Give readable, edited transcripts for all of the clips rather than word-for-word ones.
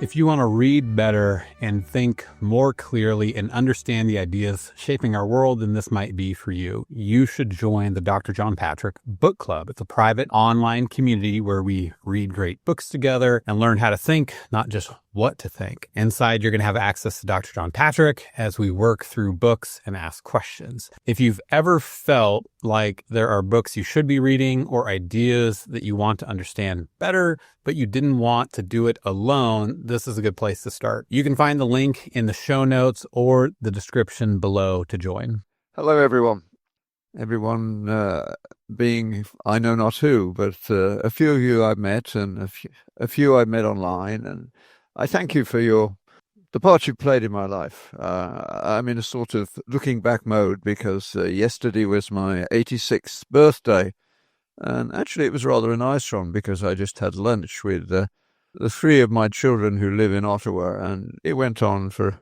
If you want to read better and think more clearly and understand the ideas shaping our world, then this might be for you. You should join the Dr. John Patrick Book Club. It's a private online community where we read great books together and learn how to think, not just what to think. Inside, you're going to have access to Dr. John Patrick as we work through books and ask questions. If you've ever felt like there are books you should be reading or ideas that you want to understand better, but you didn't want to do it alone, this is a good place to start. You can find the link in the show notes or the description below to join. Hello, everyone. Being I know not who, but a few of you I've met and a few I've met online, and I thank you for the part you played in my life. I'm in a sort of looking back mode because yesterday was my 86th birthday, and actually it was rather a nice one because I just had lunch with the three of my children who live in Ottawa, and it went on for,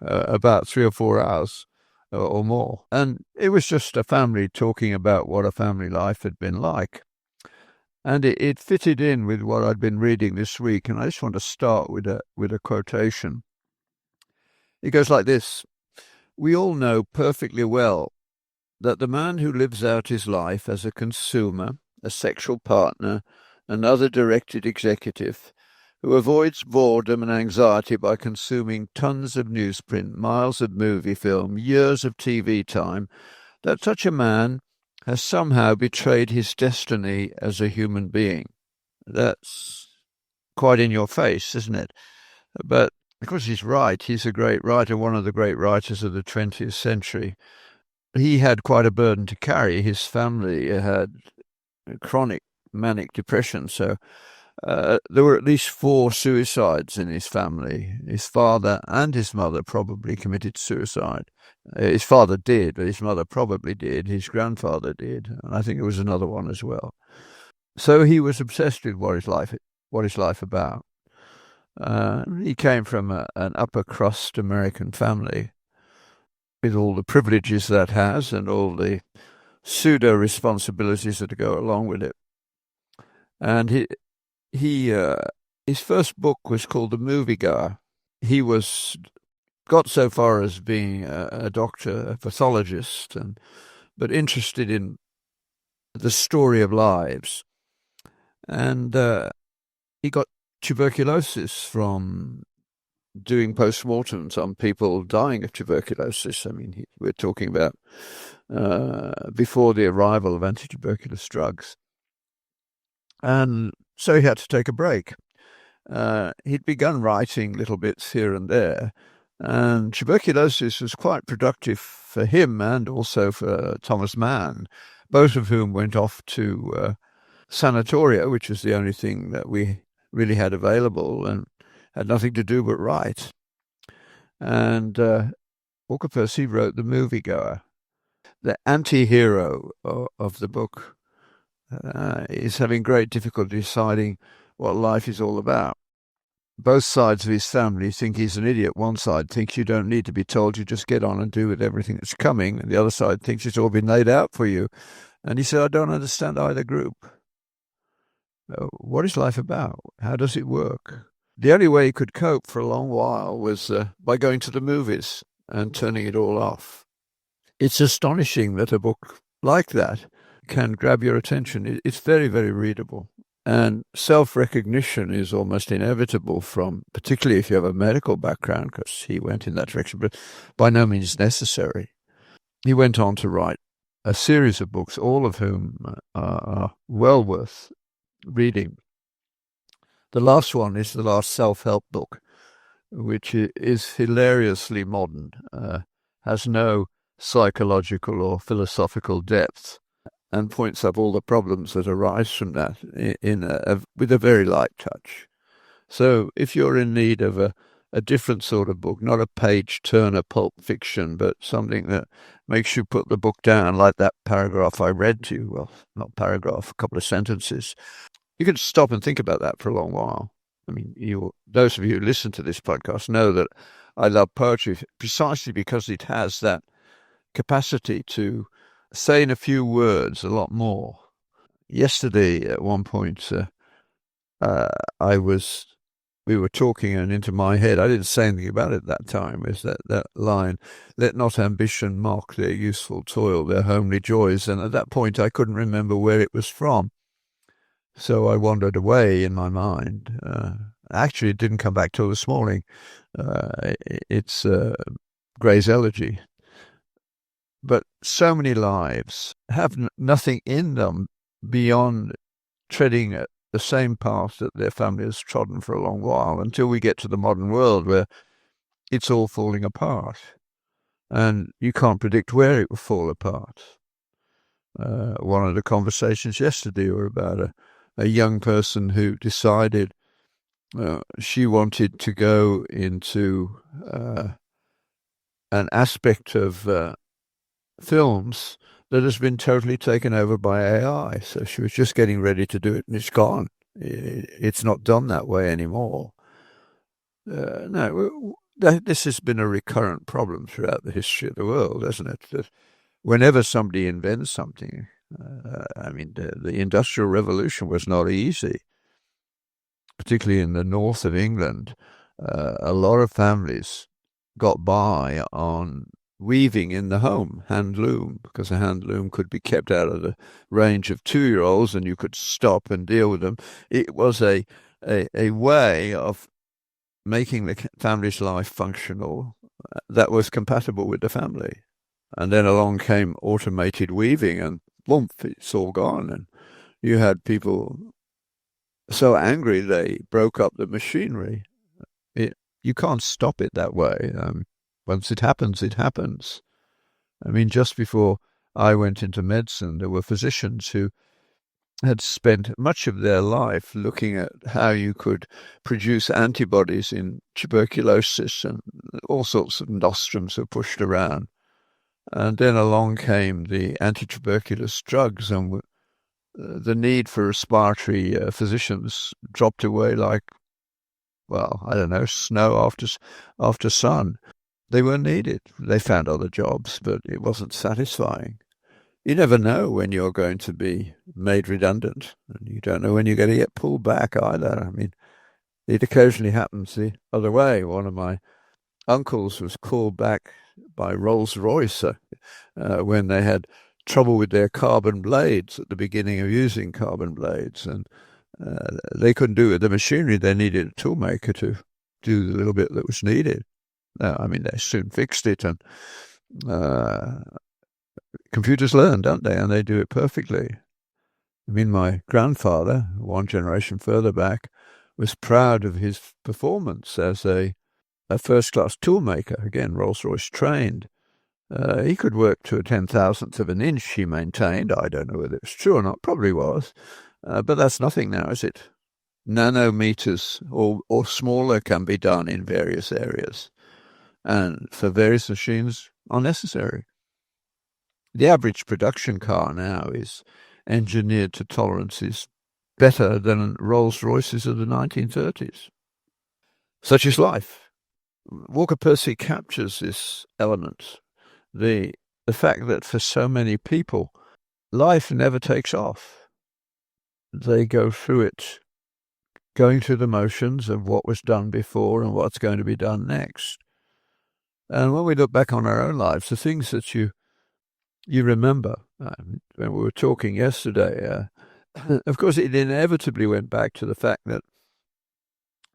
about 3 or 4 hours or more. And it was just a family talking about what a family life had been like. And it fitted in with what I'd been reading this week, and I just want to start with a quotation. It goes like this: "We all know perfectly well that the man who lives out his life as a consumer, a sexual partner, another directed executive, who avoids boredom and anxiety by consuming tons of newsprint, miles of movie film, years of TV time, that such a man has somehow betrayed his destiny as a human being." That's quite in your face, isn't it? But of course he's right. He's a great writer, one of the great writers of the 20th century. He had quite a burden to carry. His family had chronic manic depression, so there were at least 4 suicides in his family. His father and his mother probably committed suicide. His father did, but his mother probably did. His grandfather did, and I think there was another one as well. So he was obsessed with what is life about. He came from an upper crust American family with all the privileges that has and all the pseudo responsibilities that go along with it. And his first book was called The Moviegoer. He got so far as being a doctor, a pathologist, but interested in the story of lives. And he got tuberculosis from doing postmortems on people dying of tuberculosis. I mean, we're talking about before the arrival of anti-tuberculous drugs. And so he had to take a break. He'd begun writing little bits here and there, and tuberculosis was quite productive for him and also for Thomas Mann, both of whom went off to sanatoria, which was the only thing that we really had available and had nothing to do but write. And Walker Percy wrote The Moviegoer. The anti-hero of the book is having great difficulty deciding what life is all about. Both sides of his family think he's an idiot. One side thinks you don't need to be told, you just get on and do with everything that's coming. And the other side thinks it's all been laid out for you. And he said, I don't understand either group. What is life about? How does it work? The only way he could cope for a long while was by going to the movies and turning it all off. It's astonishing that a book like that can grab your attention. It's very, very readable. And self-recognition is almost inevitable particularly if you have a medical background, because he went in that direction, but by no means necessary. He went on to write a series of books, all of whom are well worth reading. The last one is the last self-help book, which is hilariously modern, has no psychological or philosophical depth, and points up all the problems that arise from that with a very light touch. So if you're in need of a different sort of book, not a page-turner pulp fiction, but something that makes you put the book down, like that paragraph I read to you, well, not paragraph, a couple of sentences, you can stop and think about that for a long while. I mean, those of you who listen to this podcast know that I love poetry precisely because it has that capacity to say in a few words a lot more. Yesterday, at one point, I was we were talking, and into my head, I didn't say anything about it at that time, is that line, let not ambition mock their useful toil, their homely joys. And at that point, I couldn't remember where it was from. So I wandered away in my mind. Actually, it didn't come back till this morning. It's Gray's Elegy. But so many lives have nothing in them beyond treading the same path that their family has trodden for a long while, until we get to the modern world where it's all falling apart. And you can't predict where it will fall apart. One of the conversations yesterday were about a young person who decided she wanted to go into an aspect of films that has been totally taken over by AI. So she was just getting ready to do it, and it's gone. It's not done that way anymore. No, this has been a recurrent problem throughout the history of the world, hasn't it? That whenever somebody invents something, the Industrial Revolution was not easy, particularly in the north of England. A lot of families got by on weaving in the home, hand loom, because a hand loom could be kept out of the range of 2-year-olds and you could stop and deal with them. It was a way of making the family's life functional that was compatible with the family. And then along came automated weaving, and boom, it's all gone. And you had people so angry they broke up the machinery. You can't stop it that way. Once it happens, it happens. I mean, just before I went into medicine, there were physicians who had spent much of their life looking at how you could produce antibodies in tuberculosis, and all sorts of nostrums were pushed around. And then along came the anti-tuberculous drugs, and the need for respiratory physicians dropped away like, well, I don't know, snow after sun. They were needed. They found other jobs, but it wasn't satisfying. You never know when you're going to be made redundant, and you don't know when you're going to get pulled back either. I mean, it occasionally happens the other way. One of my uncles was called back by Rolls-Royce when they had trouble with their carbon blades at the beginning of using carbon blades, and they couldn't do it with the machinery. They needed a toolmaker to do the little bit that was needed. They soon fixed it, and computers learn, don't they? And they do it perfectly. I mean, my grandfather, one generation further back, was proud of his performance as a first-class toolmaker, again, Rolls-Royce trained. He could work to a 10,000th of an inch, he maintained. I don't know whether it was true or not, probably was. But that's nothing now, is it? Nanometers or smaller can be done in various areas, and for various machines are necessary. The average production car now is engineered to tolerances better than Rolls-Royces of the 1930s. Such is life. Walker Percy captures this element, the fact that for so many people, life never takes off. They go through it, going through the motions of what was done before and what's going to be done next. And when we look back on our own lives, the things that you remember, when we were talking yesterday, of course, it inevitably went back to the fact that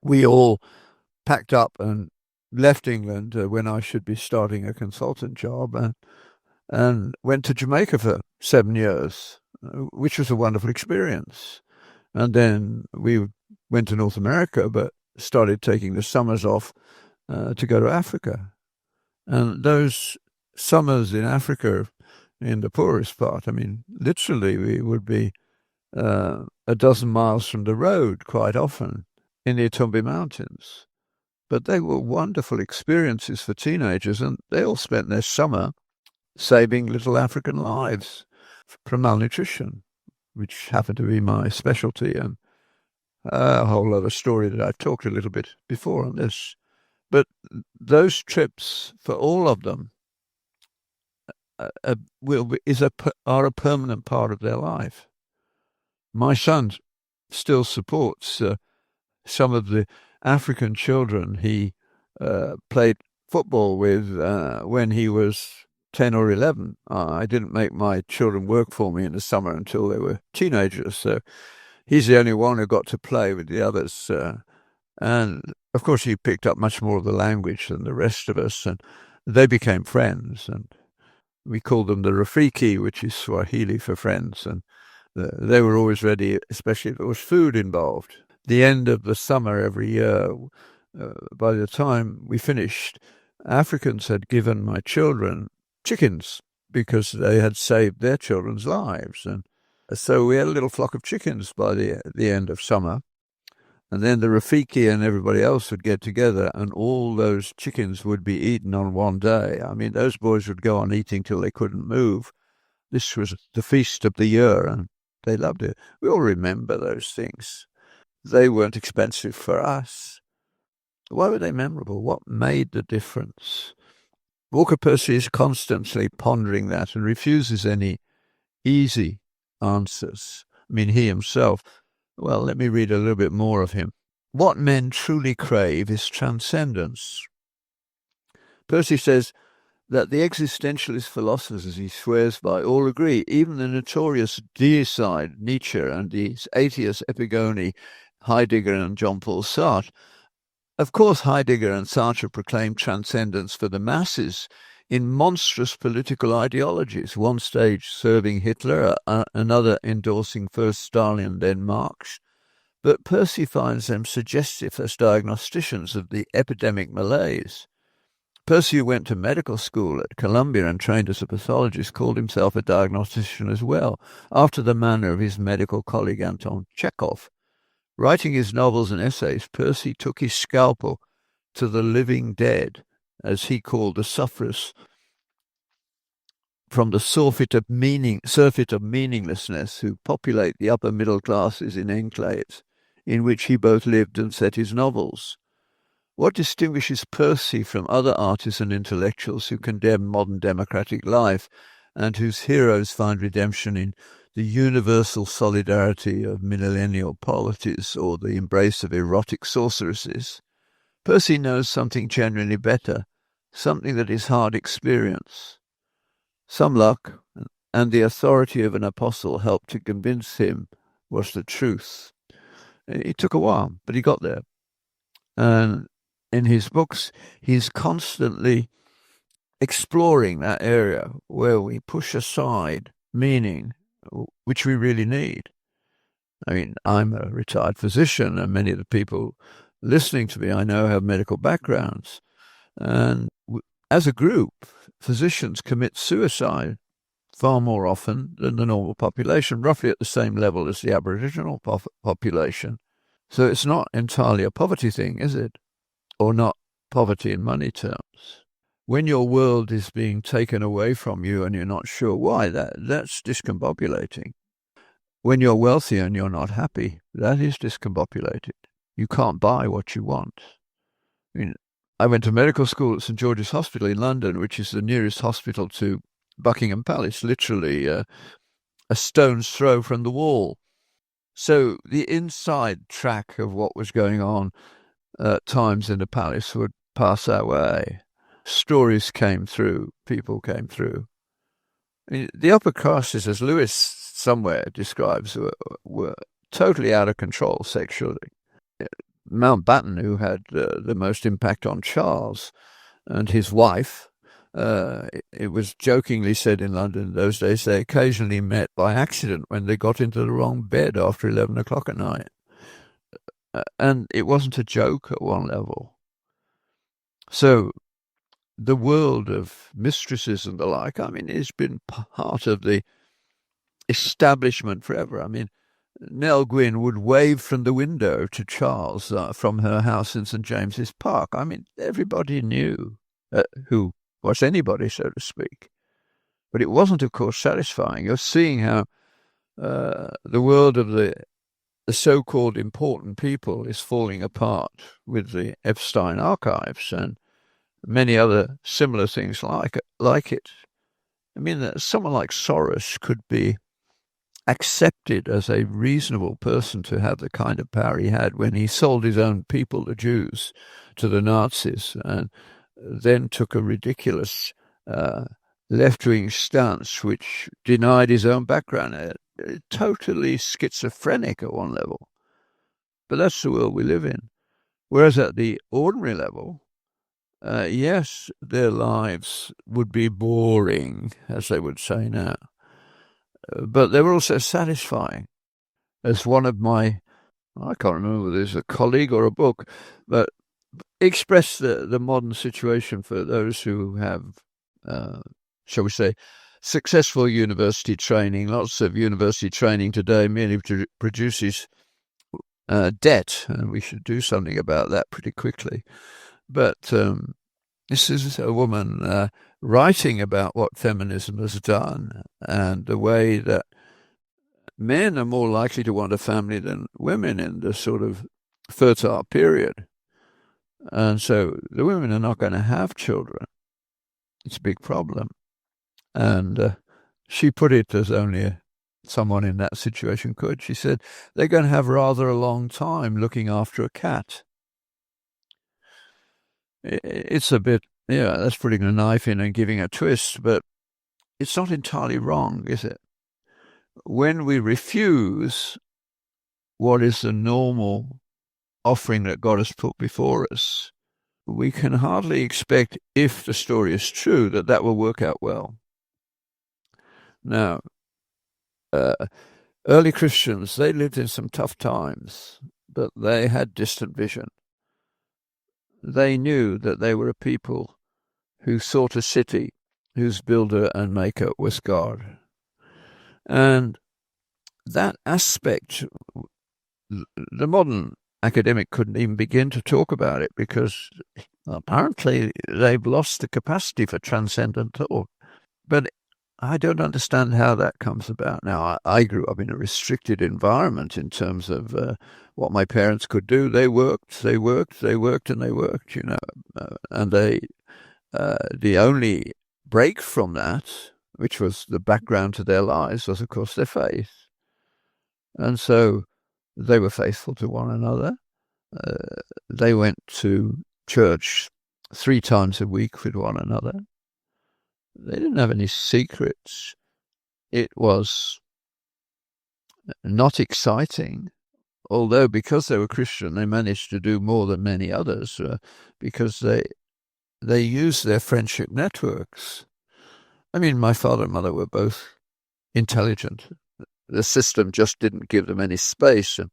we all packed up and left England when I should be starting a consultant job, and went to Jamaica for 7 years, which was a wonderful experience. And then we went to North America, but started taking the summers off to go to Africa. And those summers in Africa, in the poorest part, I mean, literally we would be a dozen miles from the road quite often in the Itumbi Mountains. But they were wonderful experiences for teenagers, and they all spent their summer saving little African lives from malnutrition, which happened to be my specialty, and a whole other story that I've talked a little bit before on this. But those trips, for all of them, are a permanent part of their life. My son still supports some of the African children he played football with when he was 10 or 11. I didn't make my children work for me in the summer until they were teenagers, so he's the only one who got to play with the others. And of course, he picked up much more of the language than the rest of us, and they became friends. And we called them the Rafiki, which is Swahili for friends. And they were always ready, especially if there was food involved. The end of the summer every year, by the time we finished, Africans had given my children chickens because they had saved their children's lives. And so we had a little flock of chickens by the end of summer. And then the Rafiki and everybody else would get together, and all those chickens would be eaten on one day. I mean, those boys would go on eating till they couldn't move. This was the feast of the year, and they loved it. We all remember those things. They weren't expensive for us. Why were they memorable? What made the difference? Walker Percy is constantly pondering that and refuses any easy answers. I mean, he himself. Well, let me read a little bit more of him. What men truly crave is transcendence. Percy says that the existentialist philosophers he swears by all agree, even the notorious deicide Nietzsche and the atheist Epigoni Heidegger and Jean-Paul Sartre. Of course, Heidegger and Sartre proclaimed transcendence for the masses in monstrous political ideologies, one stage serving Hitler, another endorsing first Stalin, then Marx. But Percy finds them suggestive as diagnosticians of the epidemic malaise. Percy, who went to medical school at Columbia and trained as a pathologist, called himself a diagnostician as well, after the manner of his medical colleague Anton Chekhov. Writing his novels and essays, Percy took his scalpel to the living dead, as he called the sufferers, from the surfeit of meaninglessness who populate the upper middle classes in enclaves, in which he both lived and set his novels. What distinguishes Percy from other artists and intellectuals who condemn modern democratic life and whose heroes find redemption in the universal solidarity of millennial polities or the embrace of erotic sorceresses? Percy knows something genuinely better, something that is hard experience. Some luck and the authority of an apostle helped to convince him was the truth. It took a while, but he got there. And in his books, he's constantly exploring that area where we push aside meaning, which we really need. I mean, I'm a retired physician, and many of the people listening to me I know have medical backgrounds. And as a group, physicians commit suicide far more often than the normal population, roughly at the same level as the Aboriginal population. So it's not entirely a poverty thing, is it? Or not poverty in money terms. When your world is being taken away from you and you're not sure why, that's discombobulating. When you're wealthy and you're not happy, that is discombobulated. You can't buy what you want. I mean, I went to medical school at St George's Hospital in London, which is the nearest hospital to Buckingham Palace, literally a stone's throw from the wall. So the inside track of what was going on at times in the palace would pass our way. Stories came through, people came through. I mean, the upper classes, as Lewis somewhere describes, were totally out of control sexually. Mountbatten, who had the most impact on Charles and his wife, it was jokingly said in London in those days, they occasionally met by accident when they got into the wrong bed after 11 o'clock at night. And it wasn't a joke at one level. So the world of mistresses and the like, I mean, it's been part of the establishment forever. I mean, Nell Gwyn would wave from the window to Charles from her house in St James's Park. I mean, everybody knew who was anybody, so to speak. But it wasn't, of course, satisfying. You're seeing how the world of the so-called important people is falling apart with the Epstein archives and many other similar things like it. I mean, someone like Soros could be accepted as a reasonable person to have the kind of power he had when he sold his own people, the Jews, to the Nazis, and then took a ridiculous left-wing stance which denied his own background. Totally schizophrenic at one level. But that's the world we live in. Whereas at the ordinary level, yes, their lives would be boring, as they would say now. But they were also satisfying. As one of my, I can't remember whether it's a colleague or a book, but expressed the modern situation for those who have, shall we say, successful university training. Lots of university training today merely produces debt, and we should do something about that pretty quickly. But this is a woman writing about what feminism has done and the way that men are more likely to want a family than women in the sort of fertile period. And so the women are not going to have children. It's a big problem. And she put it as only someone in that situation could. She said, they're going to have rather a long time looking after a cat. It's a bit, that's putting a knife in and giving a twist, but it's not entirely wrong, is it? When we refuse what is the normal offering that God has put before us, we can hardly expect, if the story is true, that will work out well. Now, early Christians, they lived in some tough times, but they had distant vision. They knew that they were a people who sought a city whose builder and maker was God. And that aspect, the modern academic couldn't even begin to talk about it because apparently they've lost the capacity for transcendent thought. But I don't understand how that comes about. Now, I grew up in a restricted environment in terms of what my parents could do. They worked, and they worked, and the only break from that, which was the background to their lives, was, of course, their faith. And so they were faithful to one another. They went to church 3 times a week with one another. They didn't have any secrets. It was not exciting, although because they were Christian, they managed to do more than many others because they used their friendship networks. I mean, my father and mother were both intelligent. The system just didn't give them any space. And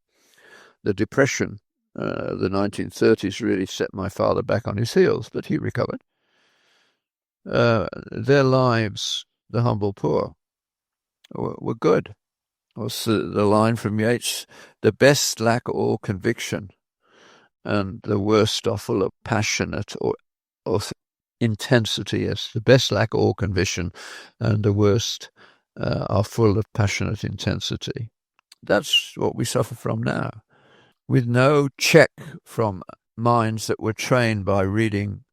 the Depression, the 1930s, really set my father back on his heels, but he recovered. Their lives, the humble poor, were good. Was the line from Yeats, the best lack all conviction, and the worst are full of passionate or intensity. Yes, the best lack all conviction, and the worst are full of passionate intensity. That's what we suffer from now, with no check from minds that were trained by reading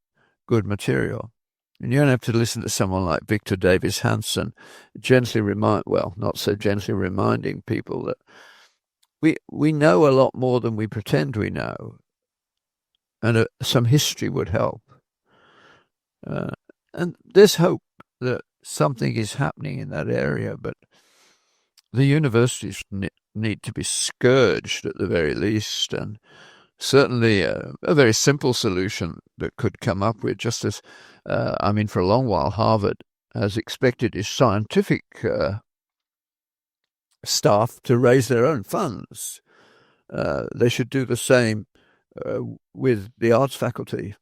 good material. And you don't have to listen to someone like Victor Davis Hanson not so gently reminding people that we know a lot more than we pretend we know. And some history would help. And there's hope that something is happening in that area, but the universities need to be scourged at the very least, and certainly a very simple solution that could come up with, just as, for a long while, Harvard has expected its scientific staff to raise their own funds. They should do the same with the arts faculty.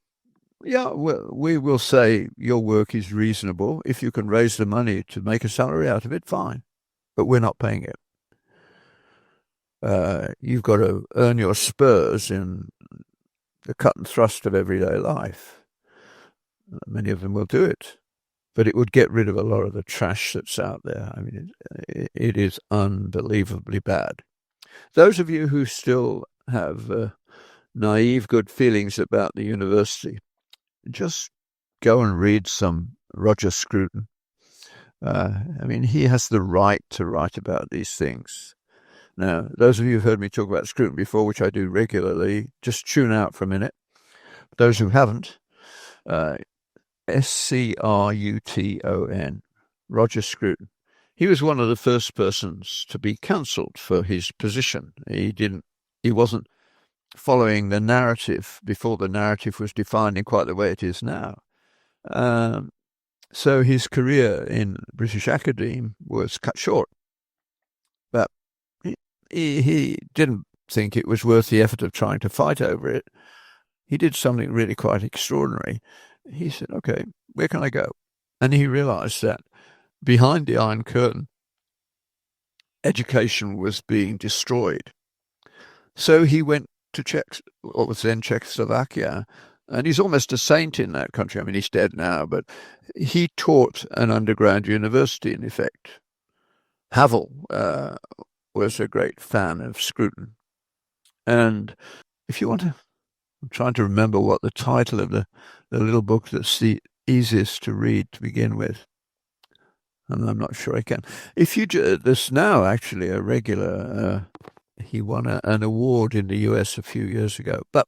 Yeah, well, we will say your work is reasonable. If you can raise the money to make a salary out of it, fine. But we're not paying it. You've got to earn your spurs in the cut and thrust of everyday life. Many of them will do it, but it would get rid of a lot of the trash that's out there. I mean, it is unbelievably bad. Those of you who still have naive good feelings about the university, just go and read some Roger Scruton. I mean, he has the right to write about these things. Now, those of you who've heard me talk about Scruton before, which I do regularly, just tune out for a minute. Those who haven't, Scruton, Roger Scruton. He was one of the first persons to be cancelled for his position. He wasn't following the narrative before the narrative was defined in quite the way it is now. So his career in British academe was cut short. But he didn't think it was worth the effort of trying to fight over it. He did something really quite extraordinary. He said, okay, where can I go? And he realized that behind the Iron Curtain, education was being destroyed. So he went to what was then Czechoslovakia, and he's almost a saint in that country. I mean, he's dead now, but he taught an underground university, in effect. Havel was a great fan of Scruton. And if you want to, I'm trying to remember what the title of the little book that's the easiest to read to begin with. And I'm not sure I can. If you there's now actually a regular. He won an award in the US a few years ago. But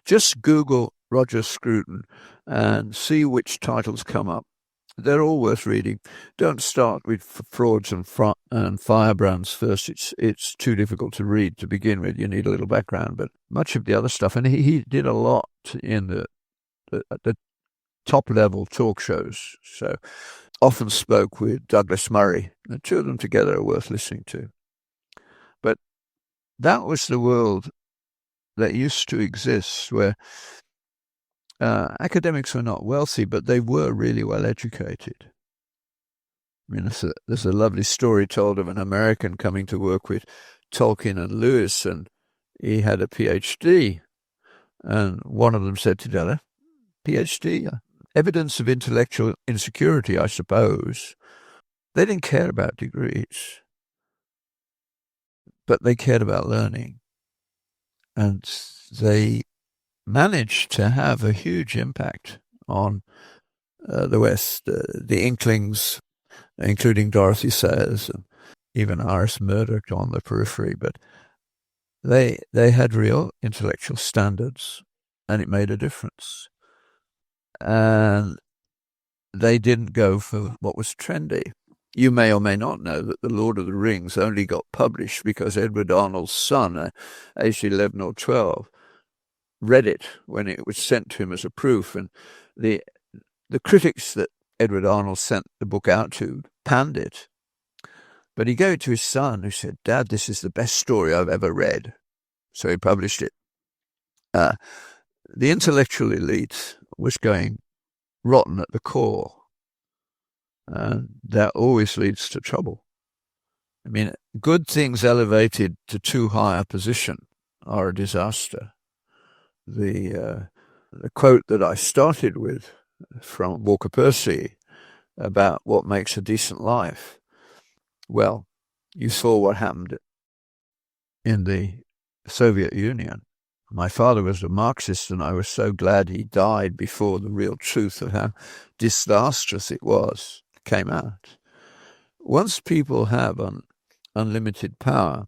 just Google Roger Scruton and see which titles come up. They're all worth reading. Don't start with frauds and firebrands first. It's too difficult to read to begin with. You need a little background. But much of the other stuff, and he did a lot in the top level talk shows. So often spoke with Douglas Murray. The two of them together are worth listening to. But that was the world that used to exist, where academics were not wealthy, but they were really well educated. I mean, there's a lovely story told of an American coming to work with Tolkien and Lewis, and he had a PhD. And one of them said to the other, PhD? Evidence of intellectual insecurity, I suppose. They didn't care about degrees, but they cared about learning. And they managed to have a huge impact on the West. The Inklings, including Dorothy Sayers, and even Iris Murdoch on the periphery, but they had real intellectual standards, and it made a difference. And they didn't go for what was trendy. You may or may not know that The Lord of the Rings only got published because Edward Arnold's son, aged 11 or 12, read it when it was sent to him as a proof. And the critics that Edward Arnold sent the book out to panned it. But he gave it to his son, who said, Dad, this is the best story I've ever read. So he published it. The intellectual elite was going rotten at the core. And that always leads to trouble. I mean, good things elevated to too high a position are a disaster. The quote that I started with from Walker Percy about what makes a decent life, well, you saw what happened in the Soviet Union. My father was a Marxist, and I was so glad he died before the real truth of how disastrous it was came out. Once people have unlimited power,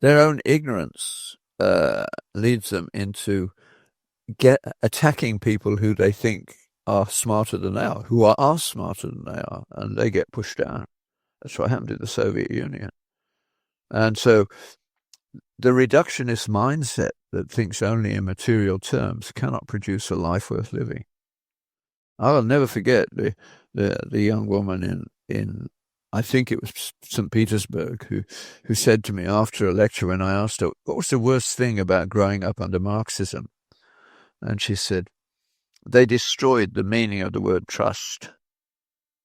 their own ignorance leads them into attacking people who they think are smarter than they are, who are smarter than they are, and they get pushed down. That's what happened in the Soviet Union. And so the reductionist mindset that thinks only in material terms cannot produce a life worth living. I'll never forget the young woman in I think it was St. Petersburg who said to me after a lecture, when I asked her, what was the worst thing about growing up under Marxism? And she said, they destroyed the meaning of the word trust.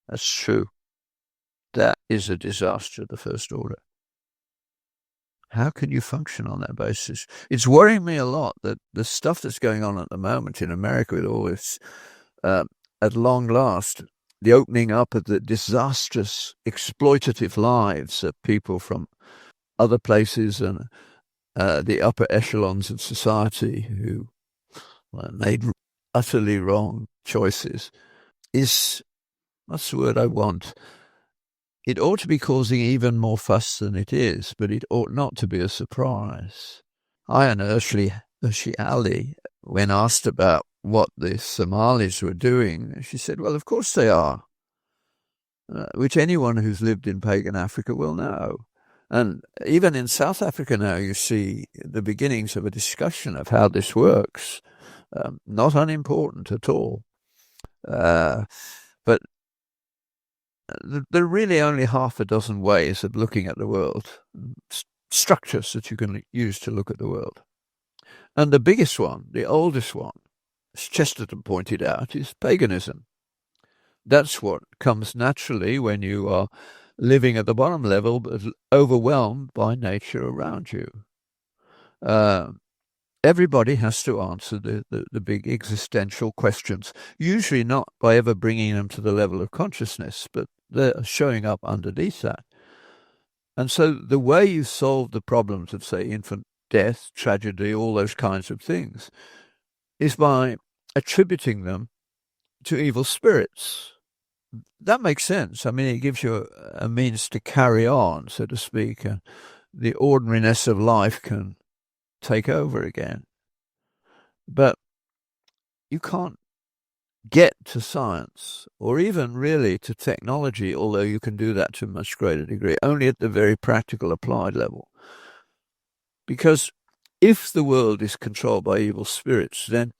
That's true. That is a disaster of the first order. How can you function on that basis? It's worrying me a lot that the stuff that's going on at the moment in America with all this, at long last, the opening up of the disastrous, exploitative lives of people from other places and the upper echelons of society who made utterly wrong choices is, what's the word I want? it ought to be causing even more fuss than it is, but it ought not to be a surprise. Ayaan Hirsi Ali, when asked about what the Somalis were doing, she said, well, of course they are, which anyone who's lived in pagan Africa will know. And even in South Africa now, you see the beginnings of a discussion of how this works. Not unimportant at all. But there are really only half a dozen ways of looking at the world, structures that you can use to look at the world. And the biggest one, the oldest one, as Chesterton pointed out, is paganism. That's what comes naturally when you are living at the bottom level, but overwhelmed by nature around you. Everybody has to answer the big existential questions, usually not by ever bringing them to the level of consciousness, but they're showing up underneath that. And so the way you solve the problems of, say, infant death, tragedy, all those kinds of things, is by attributing them to evil spirits. That makes sense. I mean, it gives you a means to carry on, so to speak, and the ordinariness of life can take over again. But you can't get to science or even really to technology, although you can do that to a much greater degree, only at the very practical applied level. Because if the world is controlled by evil spirits, then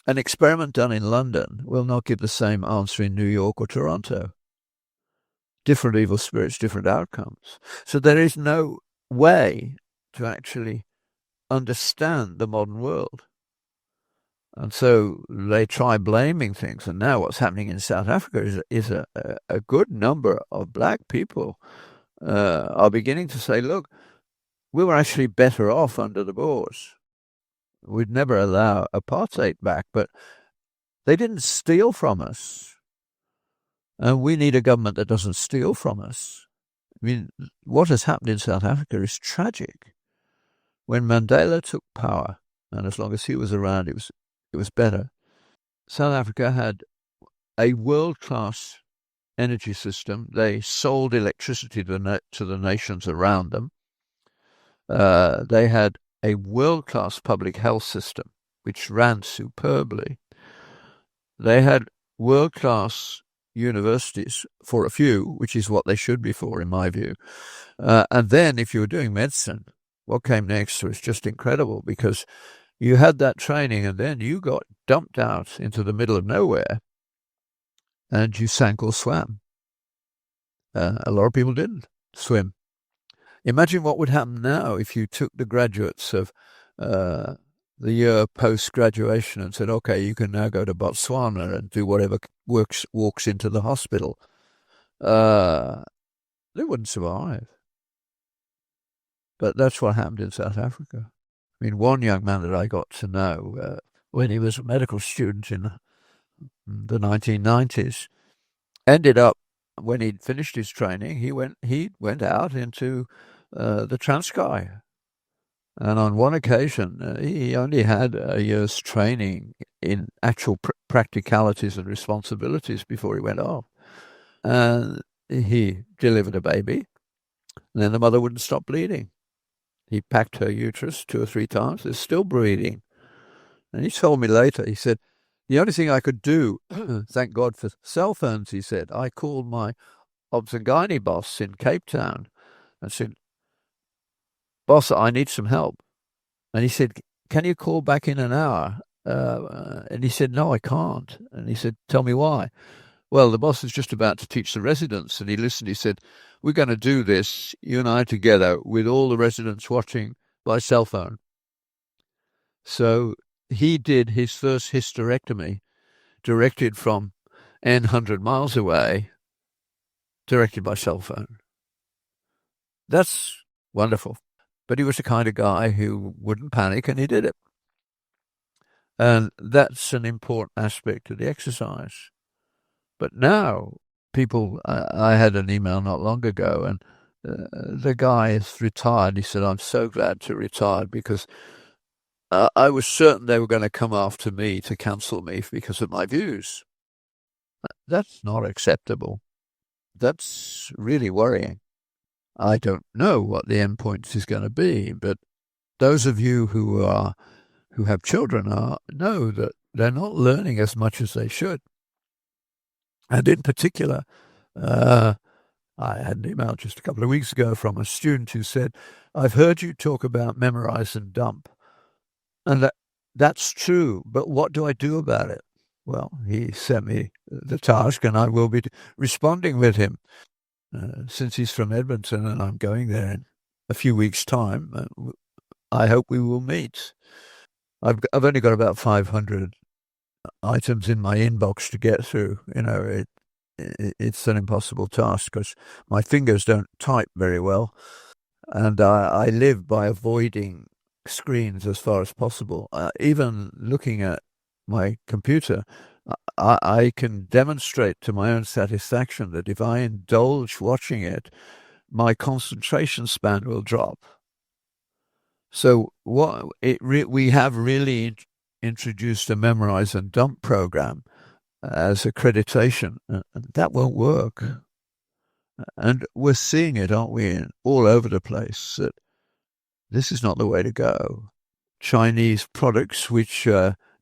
an experiment done in London will not give the same answer in New York or Toronto. Different evil spirits, different outcomes. So there is no way to actually understand the modern world. And so they try blaming things. And now what's happening in South Africa is a good number of black people are beginning to say, look, we were actually better off under the Boers. We'd never allow apartheid back, but they didn't steal from us. And we need a government that doesn't steal from us. I mean, what has happened in South Africa is tragic. When Mandela took power, and as long as he was around, it was better. South Africa had a world-class energy system. They sold electricity to the nations around them. They had a world-class public health system, which ran superbly. They had world-class universities for a few, which is what they should be for, in my view. And then if you were doing medicine, what came next was just incredible, because you had that training and then you got dumped out into the middle of nowhere and you sank or swam. A lot of people didn't swim. Imagine what would happen now if you took the graduates of the year post-graduation and said, okay, you can now go to Botswana and do whatever walks into the hospital. They wouldn't survive. But that's what happened in South Africa. I mean, one young man that I got to know when he was a medical student in the 1990s ended up, when he'd finished his training, he went out into the Transkei. And on one occasion, he only had a year's training in actual practicalities and responsibilities before he went off. And he delivered a baby, and then the mother wouldn't stop bleeding. He packed her uterus 2 or 3 times. There's still bleeding. And he told me later, he said, the only thing I could do, thank God for cell phones, he said, I called my Obsolescence boss in Cape Town and said, boss, I need some help. And he said, can you call back in an hour? And he said, no, I can't. And he said, tell me why. Well, the boss is just about to teach the residents. And he listened, he said, we're going to do this, you and I together, with all the residents watching by cell phone. So he did his first hysterectomy, directed from N 100 miles away, directed by cell phone. That's wonderful. But he was the kind of guy who wouldn't panic, and he did it. And that's an important aspect of the exercise. But now, people, I had an email not long ago, and the guy is retired. He said, I'm so glad to retire because I was certain they were going to come after me to cancel me because of my views. That's not acceptable. that's really worrying. I don't know what the end point is going to be, but those of you who have children know that they're not learning as much as they should. And in particular, I had an email just a couple of weeks ago from a student who said, "I've heard you talk about memorize and dump, and that's true, but what do I do about it?" Well, he sent me the task, and I will be responding with him. Since he's from Edmonton and I'm going there in a few weeks' time, I hope we will meet. I've only got about 500 items in my inbox to get through. It's an impossible task because my fingers don't type very well, and I live by avoiding screens as far as possible. Even looking at my computer, I can demonstrate to my own satisfaction that if I indulge watching it, my concentration span will drop. So we have really introduced a memorize and dump program as accreditation, and that won't work. And we're seeing it, aren't we, all over the place, that this is not the way to go. Chinese products, which,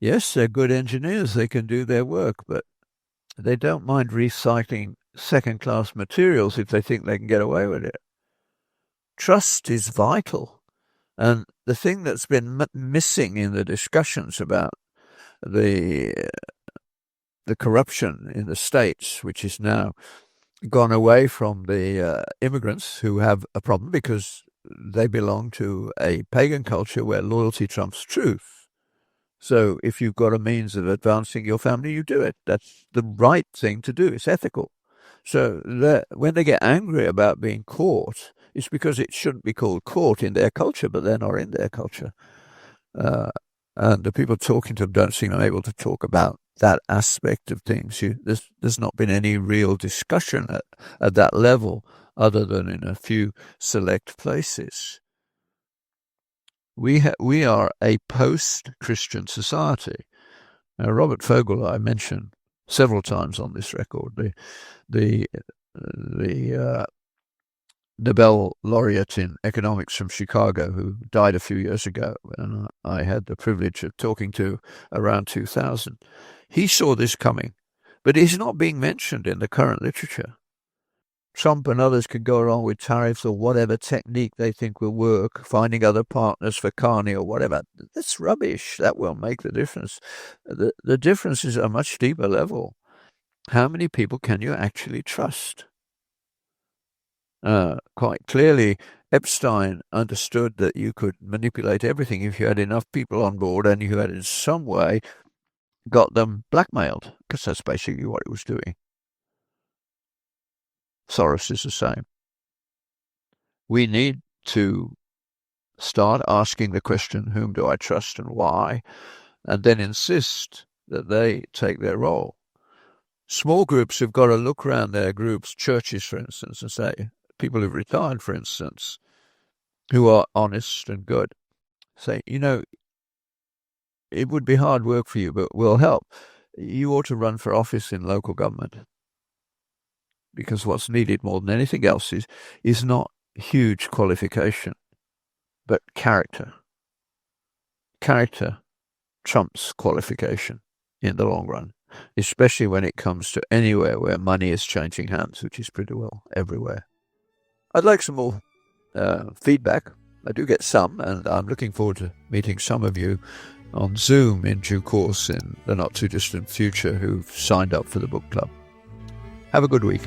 yes, they're good engineers, they can do their work, but they don't mind recycling second-class materials if they think they can get away with it. Trust is vital. And the thing that's been missing in the discussions about the corruption in the States, which is now gone away from the immigrants who have a problem because they belong to a pagan culture where loyalty trumps truth. So if you've got a means of advancing your family, you do it. That's the right thing to do. It's ethical. So when they get angry about being caught, it's because it shouldn't be called court in their culture, but they're not in their culture. And the people talking to them don't seem able to talk about that aspect of things. There's not been any real discussion at that level other than in a few select places. We are a post-Christian society. Now, Robert Fogel, I mentioned several times on this record, the Nobel laureate in economics from Chicago, who died a few years ago, and I had the privilege of talking to around 2000. He saw this coming, but it's not being mentioned in the current literature. Trump and others can go along with tariffs or whatever technique they think will work, finding other partners for Carney or whatever. That's rubbish. That won't make the difference. The difference is at a much deeper level. How many people can you actually trust? Quite clearly, Epstein understood that you could manipulate everything if you had enough people on board and you had in some way got them blackmailed, because that's basically what he was doing. Soros is the same. We need to start asking the question, whom do I trust and why? And then insist that they take their role. Small groups have got to look around their groups, churches, for instance, and say, people who've retired, for instance, who are honest and good, say, it would be hard work for you, but we'll help. You ought to run for office in local government. Because what's needed more than anything else is not huge qualification, but character. Character trumps qualification in the long run, especially when it comes to anywhere where money is changing hands, which is pretty well everywhere. I'd like some more feedback. I do get some, and I'm looking forward to meeting some of you on Zoom in due course in the not-too-distant future who've signed up for the book club. Have a good week.